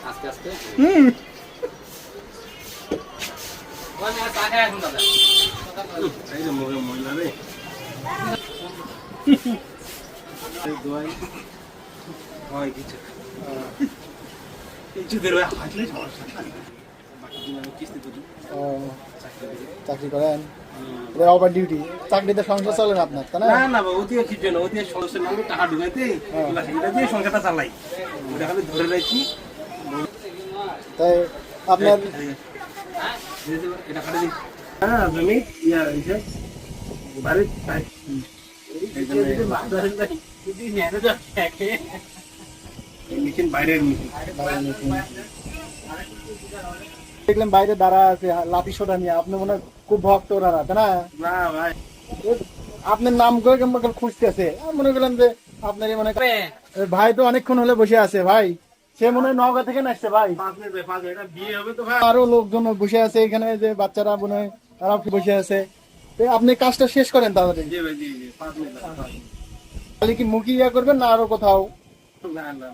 আস্তে আস্তে এই যে মুখে ময়লা রে দোয়াই হয় কিছু কিছু বের হয়ে হাঁটলে সমস্যা বাকি দিন আমি কিস্তি করি চাকরি করেন এটা ওভার ডিউটি চাকরিতে সংসার চলে না আপনার তাই না না না বাবু ওদিকে কিছু না ওদিকে সমস্যা নামে টাকা ঢুকাইতে এটা দিয়ে সংসারটা চালাই ওটা খালি ধরে রাখছি তাই আপনার এটা খালি দিই হ্যাঁ জমি ইয়া ইসে বাড়ি মেশিন বাইরের মেশিন দেখলাম বাইরে দাঁড়া আছে লাঠি সোটা নিয়ে আপনি মনে হয় খুব ভক্ত ওরা তাই না না ভাই আপনার নাম করে কেমন খুঁজতেছে মনে করলাম যে আপনারই মনে করেন ভাই তো অনেকক্ষণ হলে বসে আছে ভাই সে মনে হয় নওগাঁ থেকে আসছে ভাই 5 মিনিট 5 মিনিট এটা বিয়ে হবে তো ভাই আরো লোকজন বসে আছে এখানে যে বাচ্চারা মনে হয় তারা বসে আছে তো আপনি কাজটা শেষ করেন তাহলে জি ভাই জি 5 মিনিট খালি কি মুখি ইয়া করবেন না আরো কোথাও না না